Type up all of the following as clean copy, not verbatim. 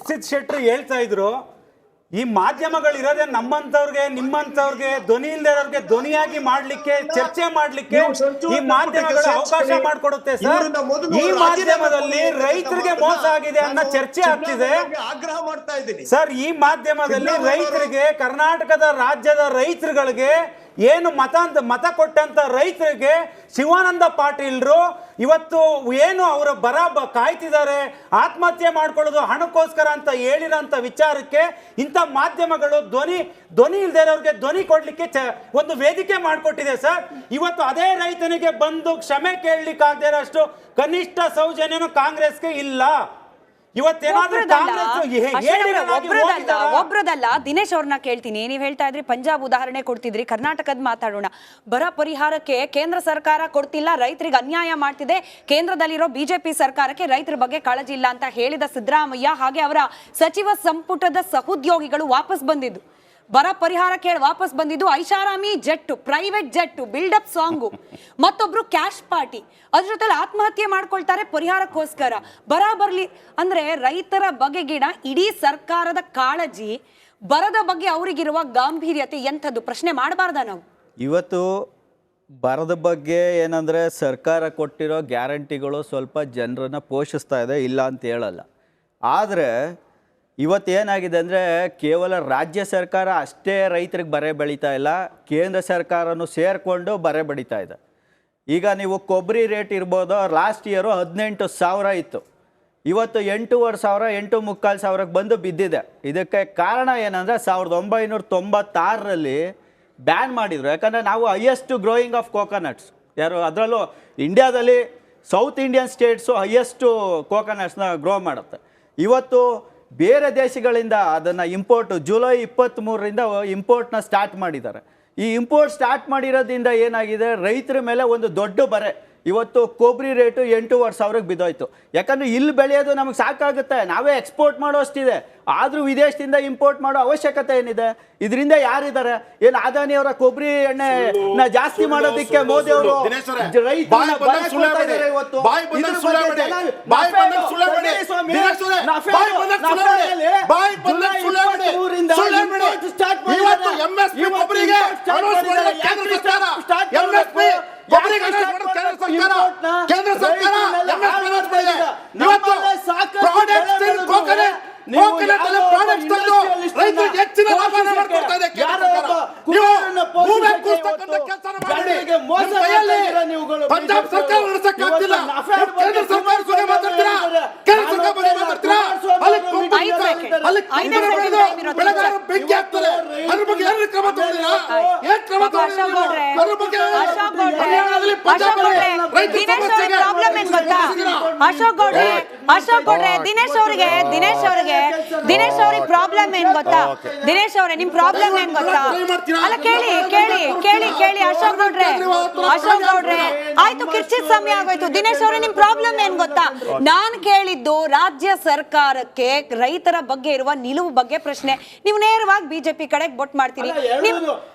ರಕ್ಷಿತ್ ಶೆಟ್ಟಿ ಹೇಳ್ತಾ ಇದ್ರು, ಈ ಮಾಧ್ಯಮಗಳು ಇರೋದೇ ನಮ್ಮಂತವ್ರಿಗೆ ನಿಮ್ಮಂತವ್ರಿಗೆ ಧ್ವನಿ ಇಲ್ದಿರೋರ್ಗೆ ಧ್ವನಿಯಾಗಿ ಮಾಡ್ಲಿಕ್ಕೆ, ಚರ್ಚೆ ಮಾಡ್ಲಿಕ್ಕೆ ಈ ಮಾಧ್ಯಮಗಳು ಅವಕಾಶ ಮಾಡಿಕೊಡುತ್ತೆ ಸರ್. ಈ ಮಾಧ್ಯಮದಲ್ಲಿ ರೈತರಿಗೆ ಮೋಸ ಆಗಿದೆ ಅನ್ನೋ ಚರ್ಚೆ ಆಗ್ತಿದೆ ಆಗ್ರಹ ಮಾಡ್ತಾ ಇದ್ದೀನಿ ಸರ್. ಈ ಮಾಧ್ಯಮದಲ್ಲಿ ರೈತರಿಗೆ, ಕರ್ನಾಟಕದ ರಾಜ್ಯದ ರೈತರುಗಳಿಗೆ, ಏನು ಮತ ಕೊಟ್ಟಂತ ರೈತರಿಗೆ ಶಿವಾನಂದ ಪಾಟೀಲ್ರು ಇವತ್ತು ಏನು ಅವರ ಬರ ಕಾಯ್ತಿದ್ದಾರೆ, ಆತ್ಮಹತ್ಯೆ ಮಾಡ್ಕೊಳ್ಳೋದು ಹಣಕ್ಕೋಸ್ಕರ ಅಂತ ಹೇಳಿರೋಂಥ ವಿಚಾರಕ್ಕೆ ಇಂಥ ಮಾಧ್ಯಮಗಳು ಧ್ವನಿ ಇಲ್ದಿರೋರಿಗೆ ಧ್ವನಿ ಕೊಡ್ಲಿಕ್ಕೆ ಒಂದು ವೇದಿಕೆ ಮಾಡಿಕೊಟ್ಟಿದೆ ಸರ್. ಇವತ್ತು ಅದೇ ರೈತನಿಗೆ ಬಂದು ಕ್ಷಮೆ ಕೇಳಲಿಕ್ಕಾಗದೇ ಇರೋಷ್ಟು ಕನಿಷ್ಠ ಸೌಜನ್ಯನು ಕಾಂಗ್ರೆಸ್ಗೆ ಇಲ್ಲ. ಒಬ್ರದಲ್ಲ. ದಿನೇಶ್ ಅವ್ರನ್ನ ಕೇಳ್ತೀನಿ. ನೀವ್ ಹೇಳ್ತಾ ಇದ್ರಿ ಪಂಜಾಬ್ ಉದಾಹರಣೆ ಕೊಡ್ತಿದ್ರಿ, ಕರ್ನಾಟಕದ ಮಾತಾಡೋಣ. ಬರ ಪರಿಹಾರಕ್ಕೆ ಕೇಂದ್ರ ಸರ್ಕಾರ ಕೊಡ್ತಿಲ್ಲ, ರೈತರಿಗೆ ಅನ್ಯಾಯ ಮಾಡ್ತಿದೆ, ಕೇಂದ್ರದಲ್ಲಿರೋ ಬಿಜೆಪಿ ಸರ್ಕಾರಕ್ಕೆ ರೈತರ ಬಗ್ಗೆ ಕಾಳಜಿ ಇಲ್ಲ ಅಂತ ಹೇಳಿದ ಸಿದ್ದರಾಮಯ್ಯ ಹಾಗೆ ಅವರ ಸಚಿವ ಸಂಪುಟದ ಸಹೋದ್ಯೋಗಿಗಳು ವಾಪಸ್ ಬಂದಿದ್ದು, ಬರ ಪರಿಹಾರ ಕೇಳಿ ವಾಪಸ್ ಬಂದಿದ್ದು ಐಷಾರಾಮಿ jet, private jet, buildup song, ಮತ್ತೊಬ್ರು ಕ್ಯಾಶ್ ಪಾರ್ಟಿ, ಅದ್ರ ಜೊತೆ ಆತ್ಮಹತ್ಯೆ ಮಾಡ್ಕೊಳ್ತಾರೆ ಪರಿಹಾರಕ್ಕೋಸ್ಕರ. ಬರ ಬರ್ಲಿ ಅಂದ್ರೆ ರೈತರ ಬಗೆಗಿನ ಇಡೀ ಸರ್ಕಾರದ ಕಾಳಜಿ, ಬರದ ಬಗ್ಗೆ ಅವರಿಗಿರುವ ಗಾಂಭೀರ್ಯತೆ ಎಂಥದ್ದು ಪ್ರಶ್ನೆ ಮಾಡಬಾರ್ದ ನಾವು? ಇವತ್ತು ಬರದ ಬಗ್ಗೆ ಏನಂದರೆ ಸರ್ಕಾರ ಕೊಟ್ಟಿರೋ ಗ್ಯಾರಂಟಿಗಳು ಸ್ವಲ್ಪ ಜನರನ್ನು ಪೋಷಿಸ್ತಾ ಇದೆ, ಇಲ್ಲ ಅಂತ ಹೇಳಲ್ಲ. ಆದರೆ ಇವತ್ತೇನಾಗಿದೆ ಅಂದರೆ ಕೇವಲ ರಾಜ್ಯ ಸರ್ಕಾರ ಅಷ್ಟೇ ರೈತರಿಗೆ ಬರೆ ಬೆಳೀತಾ ಇಲ್ಲ, ಕೇಂದ್ರ ಸರ್ಕಾರನೂ ಸೇರಿಕೊಂಡು ಬರೆ ಬೆಳೀತಾ ಇದೆ. ಈಗ ನೀವು ಕೊಬ್ಬರಿ ರೇಟ್ ಇರ್ಬೋದು, ಲಾಸ್ಟ್ ಇಯರು 18,000 ಇತ್ತು, ಇವತ್ತು 8,500, 8,300 ಬಂದು ಬಿದ್ದಿದೆ. ಇದಕ್ಕೆ ಕಾರಣ ಏನಂದರೆ 1996ರಲ್ಲಿ ಬ್ಯಾನ್ ಮಾಡಿದರು. ಯಾಕಂದರೆ ನಾವು ಹೈಯೆಸ್ಟ್ ಗ್ರೋಯಿಂಗ್ ಆಫ್ ಕೋಕೋನಟ್ಸ್ ಯಾರು, ಅದರಲ್ಲೂ ಇಂಡಿಯಾದಲ್ಲಿ ಸೌತ್ ಇಂಡಿಯನ್ ಸ್ಟೇಟ್ಸು ಹೈಯೆಸ್ಟು ಕೋಕೋನಟ್ಸ್ನ ಗ್ರೋ ಮಾಡುತ್ತೆ. ಇವತ್ತು ಬೇರೆ ದೇಶಗಳಿಂದ ಅದನ್ನು ಇಂಪೋರ್ಟ್ ಜುಲೈ 23ರಿಂದ ಇಂಪೋರ್ಟ್ನ ಸ್ಟಾರ್ಟ್ ಮಾಡಿದ್ದಾರೆ. ಈ ಇಂಪೋರ್ಟ್ ಸ್ಟಾರ್ಟ್ ಮಾಡಿರೋದ್ರಿಂದ ಏನಾಗಿದೆ, ರೈತರ ಮೇಲೆ ಒಂದು ದೊಡ್ಡ ಬರೆ. ಇವತ್ತು ಕೊಬ್ಬರಿ ರೇಟು 8,500 ಬಿದ್ದೋಯ್ತು. ಯಾಕಂದರೆ ಇಲ್ಲಿ ಬೆಳೆಯೋದು ನಮಗೆ ಸಾಕಾಗುತ್ತೆ, ನಾವೇ ಎಕ್ಸ್ಪೋರ್ಟ್ ಮಾಡೋಷ್ಟಿದೆ. ಆದರೂ ವಿದೇಶದಿಂದ ಇಂಪೋರ್ಟ್ ಮಾಡೋ ಅವಶ್ಯಕತೆ ಏನಿದೆ? ಇದರಿಂದ ಯಾರಿದ್ದಾರೆ? ಏನು ಅದಾನಿಯವರ ಕೊಬ್ಬರಿ ಎಣ್ಣೆನ ಜಾಸ್ತಿ ಮಾಡೋದಕ್ಕೆ ಮೋದಿ ಅವರು ಕೇಂದ್ರ ಸರ್ಕಾರ ರೈತರಿಗೆ ಹೆಚ್ಚಿನ ಲಾಭ ಮಾಡ್ಕೊಡ್ತಾ ಇದೆ. ಪಂಜಾಬ್ ಸರ್ಕಾರ ನಡೆಸಕ್ಕಾಗ್ತಿಲ್ಲ, ಕೇಂದ್ರ ಸರ್ಕಾರ ಬಗ್ಗೆ ಮಾತಾಡ್ತೀರಾ? ಕೇಂದ್ರ ಸರ್ಕಾರ ಬಗ್ಗೆ ಮಾತಾಡ್ತೀರಾ? ಬೆಳೆಗಾರರು ಬೆಂಕಿ ಆಗ್ತಾರೆ, ಅದ್ರ ಬಗ್ಗೆ ಏನು ಕ್ರಮ ತಗೊಂಡಿಲ್ಲ? ಏನ್ ಕ್ರಮ ತಗೊಂಡಿಲ್ಲ? ಅದ್ರ ಬಗ್ಗೆ ಅಶೋಕ್ ಗೌಡ್ರೆ, ದಿನೇಶ್ ಅವ್ರಿಗೆ ಪ್ರಾಬ್ಲಮ್ ಏನ್ ಗೊತ್ತಾ? ದಿನೇಶ್ ಅವರೇ, ನಿಮ್ ಪ್ರಾಬ್ಲಮ್ ಏನ್ ಗೊತ್ತಾ? ಅಲ್ಲ, ಕೇಳಿ ಕೇಳಿ ಕೇಳಿ ಕೇಳಿ ಅಶೋಕ್ ಗೌಡ್ರೆ, ಆಯ್ತು, ಕಿರ್ಚಿದ ಸಮಯ ಆಗೋಯ್ತು. ದಿನೇಶ್ ಅವರೇ, ನಿಮ್ ಪ್ರಾಬ್ಲಮ್ ಏನ್ ಗೊತ್ತಾ? ನಾನ್ ಕೇಳಿದ್ದು ರಾಜ್ಯ ಸರ್ಕಾರಕ್ಕೆ ರೈತರ ಬಗ್ಗೆ ಇರುವ ನಿಲುವು ಬಗ್ಗೆ ಪ್ರಶ್ನೆ. ನೀವು ನೇರವಾಗಿ ಬಿಜೆಪಿ ಕಡೆಗೆ ಬೊಟ್ ಮಾಡ್ತೀರಿ.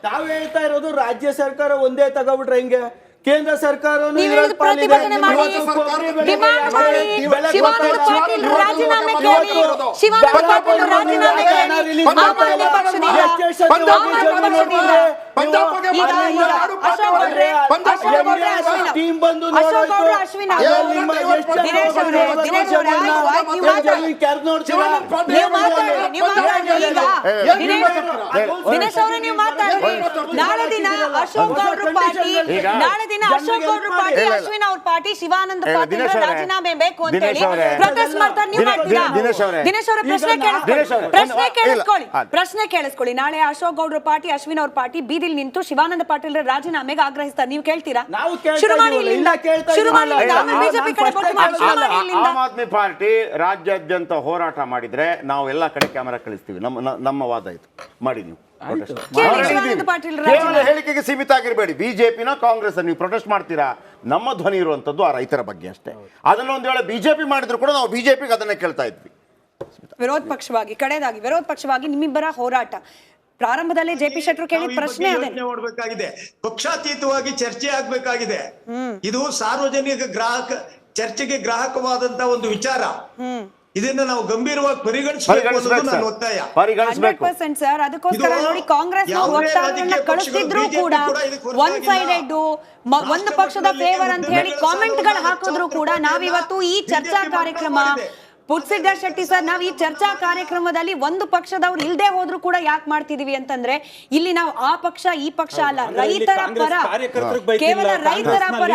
ತಾವ್ ಹೇಳ್ತಾ ಇರೋದು ರಾಜ್ಯ ಸರ್ಕಾರ ಒಂದೇ ತಗೋಬಿಟ್ರೆ ಹೆಂಗೆ? ಕೇಂದ್ರ ಸರ್ಕಾರ ಪ್ರತಿಭಟನೆ ಮಾಡಿ, ಡಿಮಾಂಡ್ ಮಾಡಿ, ಶಿವಾನಂದ ಪಾಟೀಲ್ ರಾಜೀನಾಮೆ ಕೇಳಿ, ಶಿವಾನಂದ ಪಾಟೀಲ್ ರಾಜೀನಾಮೆ ಕೇಳಿ, ಸಾಮಾನ್ಯ ಪಕ್ಷದಿಂದ ದಿನೇಶ್ ಅವರೇ, ನೀವು ಮಾತಾಡಿ. ನಾಳೆ ದಿನ ಅಶೋಕ್ ಗೌಡ್ರ ಪಾರ್ಟಿ, ಅಶೋಕ್ ಗೌಡ್ರ ಪಾರ್ಟಿ, ಅಶ್ವಿನ್ ಅವ್ರ ಪಾರ್ಟಿ, ಶಿವಾನಂದ ಪಾಟೀಲ್ ರಾಜೀನಾಮೆ ಬೇಕು ಅಂತ ಹೇಳಿ ಪ್ರೊಟೆಸ್ಟ್ ಮಾಡ್ತಾರೆ. ನೀವು ಮಾಡ್ತೀರಾ? ದಿನೇಶ್ ಅವರ ಪ್ರಶ್ನೆ ಕೇಳಿಸ್ಕೊಳ್ಳಿ. ನಾಳೆ ಅಶೋಕ್ ಗೌಡ್ರ ಪಾರ್ಟಿ, ಅಶ್ವಿನ್ ಅವ್ರ ಪಾರ್ಟಿ ಬೀದಿಲ್ ನಿಂತು ಶಿವಾನಂದ ಪಾಟೀಲ್ ರಾಜೀನಾಮೆಗೆ ಆಗ್ರಹಿಸ್ತಾರೆ. ನೀವು ಕೇಳ್ತೀರಾ? ಆಮ್ ಆದ್ಮಿ ಪಾರ್ಟಿ ರಾಜ್ಯಾದ್ಯಂತ ಹೋರಾಟ ಮಾಡಿದ್ರೆ ನಾವು ಎಲ್ಲಾ ಕಡೆ ಕ್ಯಾಮೆರಾ ಕಳಿಸ್ತೀವಿ. ನಮ್ಮ ವಾದ ಇದು ಮಾಡಿ. ನೀವು ಕೇವಲ ಹೇಳಿಕೆಗೆ ಸೀಮಿತ ಆಗಿರಬೇಡಿ. ಬಿಜೆಪಿನ ಕಾಂಗ್ರೆಸ್ ನೀವು ಪ್ರೊಟೆಸ್ಟ್ ಮಾಡ್ತೀರಾ, ನಮ್ಮ ಧ್ವನಿ ಇರುವಂತದ್ದು ಆ ರೈತರ ಬಗ್ಗೆ ಅಷ್ಟೇ. ಅದನ್ನ ಒಂದ್ ವೇಳೆ ಬಿಜೆಪಿ ಮಾಡಿದ್ರು ಕೂಡ ನಾವು ಬಿಜೆಪಿಗೆ ಅದನ್ನೇ ಕೇಳ್ತಾ ಇದ್ವಿ. ವಿರೋಧ ಪಕ್ಷವಾಗಿ ನಿಮ್ಮಿಬ್ಬರ ಹೋರಾಟ ಪ್ರಾರಂಭದಲ್ಲೇ ಜೆ ಪಿ ಶೆಟ್ಟರು ಕೇಳಿದ ಪ್ರಶ್ನೆ ನೋಡ್ಬೇಕಾಗಿದೆ, ಪಕ್ಷಾತೀತವಾಗಿ ಚರ್ಚೆ ಆಗ್ಬೇಕಾಗಿದೆ. ಇದು ಸಾರ್ವಜನಿಕ ಚರ್ಚೆಗೆ ಗ್ರಾಹಕವಾದಂತ ಒಂದು ವಿಚಾರ. ಇದನ್ನ ನಾವು ಗಂಭೀರವಾಗಿ ಪರಿಗಣಿಸಬೇಕು ಅನ್ನೋದು ನನ್ನ ಒತ್ತಾಯ. ಪರಿಗಣಿಸಬೇಕು 100% ಸರ್. ಅದಕ್ಕೋಸ್ಕರ ಇದು ನೋಡಿ ಕಾಂಗ್ರೆಸ್ ಯಾವುದೇ ವಕ್ತಾರರನ್ನ ರಾಜಕೀಯ ಕಳಿಸ್ತಿದ್ರು ಪಕ್ಷಗಳು ಕೂಡ BJP ಕೂಡ ಇದಕ್ಕೆ ಒನ್ ಸೈಡೆಡ್ ಒಂದು ಪಕ್ಷದ ಫೇವರ್ ಅಂತ ಹೇಳಿ ಕಾಮೆಂಟ್ ಗಳು ಹಾಕಿದ್ರು ಕೂಡ ನಾವಿವತ್ತು ಈ ಚರ್ಚಾ ಕಾರ್ಯಕ್ರಮ ಪುಟ್ಸಿದ್ದ ಶೆಟ್ಟಿ ಸರ್, ನಾವು ಈ ಚರ್ಚಾ ಕಾರ್ಯಕ್ರಮದಲ್ಲಿ ಒಂದು ಪಕ್ಷದವ್ರು ಇಲ್ದೇ ಹೋದ್ರು ಕೂಡ ಯಾಕೆ ಮಾಡ್ತಿದೀವಿ ಅಂತಂದ್ರೆ ಇಲ್ಲಿ ನಾವು ಆ ಪಕ್ಷ ಈ ಪಕ್ಷ ಅಲ್ಲ, ರೈತರ ಪರ, ಕೇವಲ ರೈತರ ಪರ.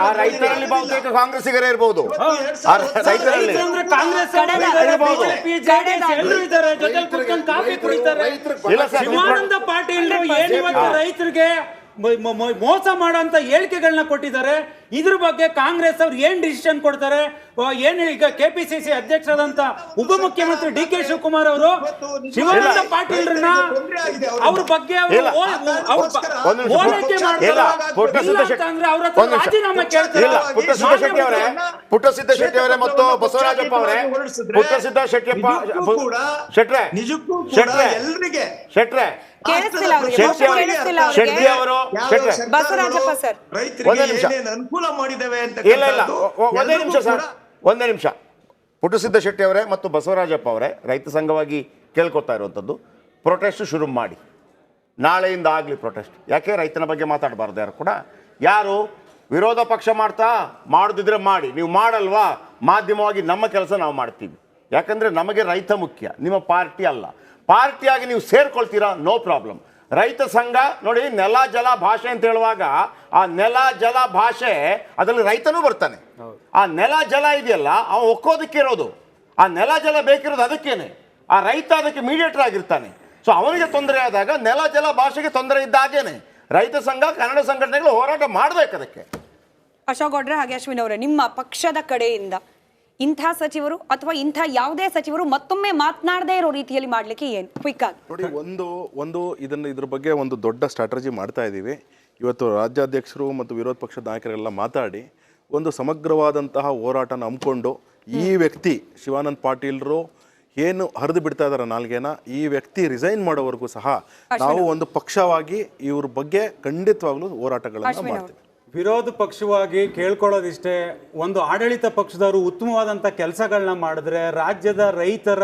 ಆ ರೈತರಲ್ಲಿ ಬಹುತೇಕ ಕಾಂಗ್ರೆಸ್ಸಿಗರೇ ಇರಬಹುದು. ರೈತರಲ್ಲಿ ಶಿವಾನಂದ ಪಾಟೀಲ್ ಏನಿವತ್ತು ರೈತರಿಗೆ ಮೋಸ ಮಾಡುವಂತ ಹೇಳಿಕೆಗಳನ್ನ ಕೊಟ್ಟಿದ್ದಾರೆ. ಇದ್ರ ಬಗ್ಗೆ ಕಾಂಗ್ರೆಸ್ ಅವ್ರು ಏನ್ ಡಿಸಿಷನ್ ಕೊಡ್ತಾರೆ? ಏನು ಈಗ ಕೆಪಿಸಿಸಿ ಅಧ್ಯಕ್ಷರಾದಂತ ಉಪಮುಖ್ಯಮಂತ್ರಿ ಡಿ ಕೆ ಶಿವಕುಮಾರ್ ಅವರು ಶಿವಾನಂದ ಪಾಟೀಲ್ರನ್ನ ಅವ್ರ ಬಗ್ಗೆ ರಾಜೀನಾಮೆ ಕೇಳ್ತಾರೆ. ಪುಟ್ಟಸಿದ್ದ ಶೆಟ್ಟಿ ಅವರೇ ಮತ್ತು ಬಸವರಾಜಪ್ಪ ಅವರೇ, ಪುಟ್ಟಸಿದ್ದ ಶೆಟ್ರೆ ನಿಜಕ್ಕೂ ಕೂಡ ಎಲ್ರಿಗೆ ಶೆಟ್ರೆ ಕೇಳಿಸ್ತಿಲ್ಲ ಅವ್ರಿಗೆ, ಶೆಟ್ಟಿ ಅವರು ಬಸವರಾಜಪ್ಪ ಸರ್ ರೈತರಿಗೆ ಏನೇನು ಅನುಕೂಲ ಮಾಡಿದ್ದೇವೆ ಅಂತ ಇಲ್ಲ ಒಂದೇ ನಿಮಿಷ ಸರ್, ಒಂದೇ ನಿಮಿಷ. ಪುಟ್ಟಸಿದ್ದ ಶೆಟ್ಟಿ ಅವರೇ ಮತ್ತು ಬಸವರಾಜಪ್ಪ ಅವರೇ ರೈತ ಸಂಘವಾಗಿ ಕೇಳ್ಕೊತಾ ಇರುವಂಥದ್ದು, ಪ್ರೊಟೆಸ್ಟ್ ಶುರು ಮಾಡಿ, ನಾಳೆಯಿಂದ ಆಗಲಿ ಪ್ರೊಟೆಸ್ಟ್. ಯಾಕೆ ರೈತನ ಬಗ್ಗೆ ಮಾತಾಡಬಾರ್ದು ಯಾರು ಕೂಡ? ಯಾರು ವಿರೋಧ ಪಕ್ಷ ಮಾಡದಿದ್ರೆ ಮಾಡಿ, ನೀವು ಮಾಡಲ್ವಾ? ಮಾಧ್ಯಮವಾಗಿ ನಮ್ಮ ಕೆಲಸ ನಾವು ಮಾಡ್ತೀವಿ. ಯಾಕಂದರೆ ನಮಗೆ ರೈತ ಮುಖ್ಯ, ನಿಮ್ಮ ಪಾರ್ಟಿ ಅಲ್ಲ. ಪಾರ್ಟಿಯಾಗಿ ನೀವು ಸೇರ್ಕೊಳ್ತೀರಾ, ನೋ ಪ್ರಾಬ್ಲಮ್. ರೈತ ಸಂಘ ನೋಡಿ, ನೆಲ ಜಲ ಭಾಷೆ ಅಂತ ಹೇಳುವಾಗ ಆ ನೆಲ ಜಲ ಭಾಷೆ ಅದರಲ್ಲಿ ರೈತನೂ ಬರ್ತಾನೆ. ಆ ನೆಲ ಜಲ ಇದೆಯಲ್ಲ ಅವ ಒಕ್ಕೋದಕ್ಕೆ ಇರೋದು, ಆ ನೆಲ ಜಲ ಬೇಕಿರೋದು ಅದಕ್ಕೇನೆ. ಆ ರೈತ ಅದಕ್ಕೆ ಮೀಡಿಯೇಟರ್ ಆಗಿರ್ತಾನೆ. ಸೊ ಅವನಿಗೆ ತೊಂದರೆ ಆದಾಗ ನೆಲ ಜಲ ಭಾಷೆಗೆ ತೊಂದರೆ ಇದ್ದಾಗೇನೆ ರೈತ ಸಂಘ, ಕನ್ನಡ ಸಂಘಟನೆಗಳು ಹೋರಾಟ ಮಾಡಬೇಕು ಅದಕ್ಕೆ. ಅಶೋಕ್ ಗೌಡ್ರೆ ಹಾಗೆ ಅಶ್ವಿನ್ ಅವರೇ, ನಿಮ್ಮ ಪಕ್ಷದ ಕಡೆಯಿಂದ ಇಂಥ ಸಚಿವರು ಅಥವಾ ಇಂಥ ಯಾವುದೇ ಸಚಿವರು ಮತ್ತೊಮ್ಮೆ ಮಾತನಾಡದೇ ಇರೋ ರೀತಿಯಲ್ಲಿ ಮಾಡ್ಲಿಕ್ಕೆ ಏನು ಕ್ವಿಕ್ ಆಗಿ ನೋಡಿ, ಇದ್ರ ಬಗ್ಗೆ ಒಂದು ದೊಡ್ಡ ಸ್ಟ್ರಾಟಜಿ ಮಾಡ್ತಾ ಇದ್ದೀವಿ. ಇವತ್ತು ರಾಜ್ಯಾಧ್ಯಕ್ಷರು ಮತ್ತು ವಿರೋಧ ಪಕ್ಷದ ನಾಯಕರೆಲ್ಲ ಮಾತಾಡಿ ಒಂದು ಸಮಗ್ರವಾದಂತಹ ಹೋರಾಟನ ಹಮ್ಮಿಕೊಂಡು ಈ ವ್ಯಕ್ತಿ ಶಿವಾನಂದ ಪಾಟೀಲ್ರು ಏನು ಹರಿದು ಬಿಡ್ತಾ ಇದ್ದಾರೆ ನಾಲ್ಗೆನ, ಈ ವ್ಯಕ್ತಿ ರಿಸೈನ್ ಮಾಡೋವರೆಗೂ ಸಹ ನಾವು ಒಂದು ಪಕ್ಷವಾಗಿ ಇವ್ರ ಬಗ್ಗೆ ಖಂಡಿತವಾಗ್ಲೂ ಹೋರಾಟಗಳನ್ನು ಮಾಡ್ತೀವಿ. ವಿರೋಧ ಪಕ್ಷವಾಗಿ ಕೇಳ್ಕೊಳ್ಳೋದಿಷ್ಟೇ, ಒಂದು ಆಡಳಿತ ಪಕ್ಷದವರು ಉತ್ತಮವಾದಂಥ ಕೆಲಸಗಳನ್ನ ಮಾಡಿದ್ರೆ, ರಾಜ್ಯದ ರೈತರ,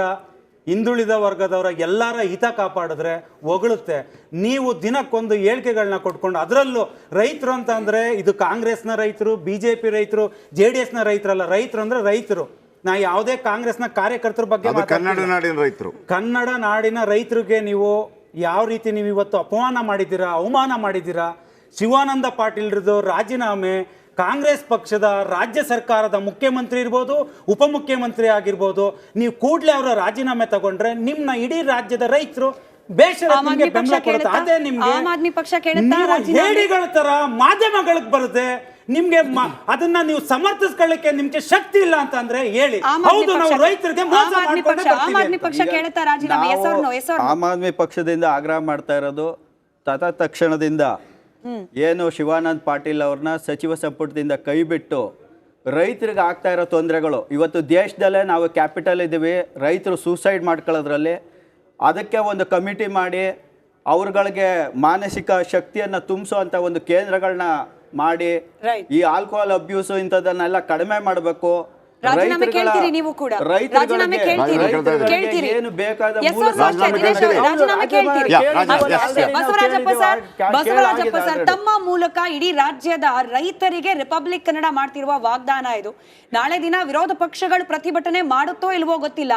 ಹಿಂದುಳಿದ ವರ್ಗದವರ ಎಲ್ಲರ ಹಿತ ಕಾಪಾಡಿದ್ರೆ ಹೊಗಳುತ್ತೆ. ನೀವು ದಿನಕ್ಕೊಂದು ಹೇಳಿಕೆಗಳನ್ನ ಕೊಟ್ಕೊಂಡು, ಅದರಲ್ಲೂ ರೈತರು ಅಂತ ಅಂದರೆ ಇದು ಕಾಂಗ್ರೆಸ್ನ ರೈತರು, BJP ರೈತರು, JDSನ ರೈತರಲ್ಲ. ರೈತರು ಅಂದರೆ ರೈತರು. ನಾ ಯಾವುದೇ ಕಾಂಗ್ರೆಸ್ನ ಕಾರ್ಯಕರ್ತರ ಬಗ್ಗೆ ಕನ್ನಡ ನಾಡಿನ ರೈತರು, ಕನ್ನಡ ನಾಡಿನ ರೈತರಿಗೆ ನೀವು ಯಾವ ರೀತಿ ನೀವು ಇವತ್ತು ಅಪಮಾನ ಮಾಡಿದ್ದೀರಾ, ಅವಮಾನ ಮಾಡಿದ್ದೀರಾ. ಶಿವಾನಂದ ಪಾಟೀಲ್ರದ್ದು ರಾಜೀನಾಮೆ, ಕಾಂಗ್ರೆಸ್ ಪಕ್ಷದ ರಾಜ್ಯ ಸರ್ಕಾರದ ಮುಖ್ಯಮಂತ್ರಿ ಇರ್ಬೋದು, ಉಪಮುಖ್ಯಮಂತ್ರಿ ಆಗಿರ್ಬೋದು, ನೀವು ಕೂಡಲೇ ಅವರ ರಾಜೀನಾಮೆ ತಗೊಂಡ್ರೆ ನಿಮ್ಮ ಇಡೀ ರಾಜ್ಯದ ರೈತರು ಬೇಷರತ್ತಿಗೆ ಬೆಂಬಲ ಕೊಡುತ್ತೆ. ಅದೇ ನಿಮ್ಗೆ ಹೇಳಿಗಳ ತರ ಮಾಧ್ಯಮಗಳಿಗೆ ಬರುತ್ತೆ. ನಿಮ್ಗೆ ಅದನ್ನ ನೀವು ಸಮರ್ಥಿಸ್ಕೊಳ್ಳಿಕ್ಕೆ ನಿಮ್ಗೆ ಶಕ್ತಿ ಇಲ್ಲ ಅಂತ ಅಂದ್ರೆ ಹೇಳಿ, ಹೌದು ನಾವು ರೈತರಿಗೆ ಮೋಸ ಮಾಡ್ಕೊಂಡು ಆಮ್ ಆದ್ಮಿ ಪಕ್ಷದಿಂದ ಆಗ್ರಹ ಮಾಡ್ತಾ ಇರೋದು ತಕ್ಷಣದಿಂದ ಏನು ಶಿವಾನಂದ ಪಾಟೀಲ್ ಅವ್ರನ್ನ ಸಚಿವ ಸಂಪುಟದಿಂದ ಕೈ ಬಿಟ್ಟು ರೈತರಿಗೆ ಆಗ್ತಾ ಇರೋ ತೊಂದರೆಗಳು, ಇವತ್ತು ದೇಶದಲ್ಲೇ ನಾವು ಕ್ಯಾಪಿಟಲ್ ಇದ್ದೀವಿ, ರೈತರು ಸೂಸೈಡ್ ಮಾಡ್ಕೊಳ್ಳೋದ್ರಲ್ಲಿ ಅದಕ್ಕೆ ಒಂದು ಕಮಿಟಿ ಮಾಡಿ ಅವ್ರಗಳಿಗೆ ಮಾನಸಿಕ ಶಕ್ತಿಯನ್ನು ತುಂಬಿಸೋ ಅಂತ ಒಂದು ಕೇಂದ್ರಗಳನ್ನ ಮಾಡಿ ಈ ಆಲ್ಕೋಹಾಲ್ ಅಬ್ಯೂಸ್ ಇಂಥದನ್ನೆಲ್ಲ ಕಡಿಮೆ ಮಾಡಬೇಕು. ರಾಜೀನಾಮೆ ಕೇಳ್ತೀರಿ ನೀವು ಕೂಡ, ರಾಜೀನಾಮೆ ಕೇಳ್ತೀರಿ, ಏನು ಬೇಕಾದ ರಾಜೀನಾಮೆ ಕೇಳ್ತೀರಿ. ಬಸವರಾಜಪ್ಪ ಸರ್, ತಮ್ಮ ಮೂಲಕ ಇಡೀ ರಾಜ್ಯದ ರೈತರಿಗೆ ರಿಪಬ್ಲಿಕ್ ಕನ್ನಡ ಮಾಡ್ತಿರುವ ವಾಗ್ದಾನ ಇದು. ನಾಳೆ ದಿನ ವಿರೋಧ ಪಕ್ಷಗಳು ಪ್ರತಿಭಟನೆ ಮಾಡುತ್ತೋ ಇಲ್ವೋ ಗೊತ್ತಿಲ್ಲ,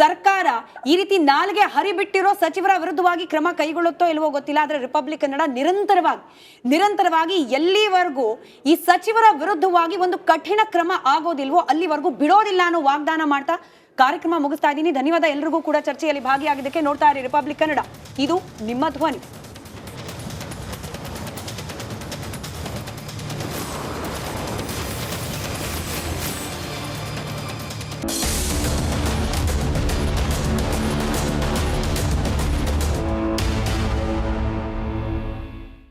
ಸರ್ಕಾರ ಈ ರೀತಿ ನಾಲ್ಗೆ ಹರಿಬಿಟ್ಟಿರೋ ಸಚಿವರ ವಿರುದ್ಧವಾಗಿ ಕ್ರಮ ಕೈಗೊಳ್ಳುತ್ತೋ ಇಲ್ವೋ ಗೊತ್ತಿಲ್ಲ, ಆದ್ರೆ ರಿಪಬ್ಲಿಕ್ ಕನ್ನಡ ನಿರಂತರವಾಗಿ ಎಲ್ಲಿವರೆಗೂ ಈ ಸಚಿವರ ವಿರುದ್ಧವಾಗಿ ಒಂದು ಕಠಿಣ ಕ್ರಮ ಆಗೋದಿಲ್ವೋ ಅಲ್ಲಿವರೆಗೂ ಬಿಡೋದಿಲ್ಲ ಅನ್ನೋ ವಾಗ್ದಾನ ಮಾಡ್ತಾ ಕಾರ್ಯಕ್ರಮ ಮುಗಿಸ್ತಾ ಇದ್ದೀನಿ. ಧನ್ಯವಾದ ಎಲ್ರಿಗೂ ಕೂಡ ಚರ್ಚೆಯಲ್ಲಿ ಭಾಗಿಯಾಗಿದ್ದಕ್ಕೆ. ನೋಡ್ತಾ ಇರಿ ರಿಪಬ್ಲಿಕ್ ಕನ್ನಡ, ಇದು ನಿಮ್ಮ ಧ್ವನಿ.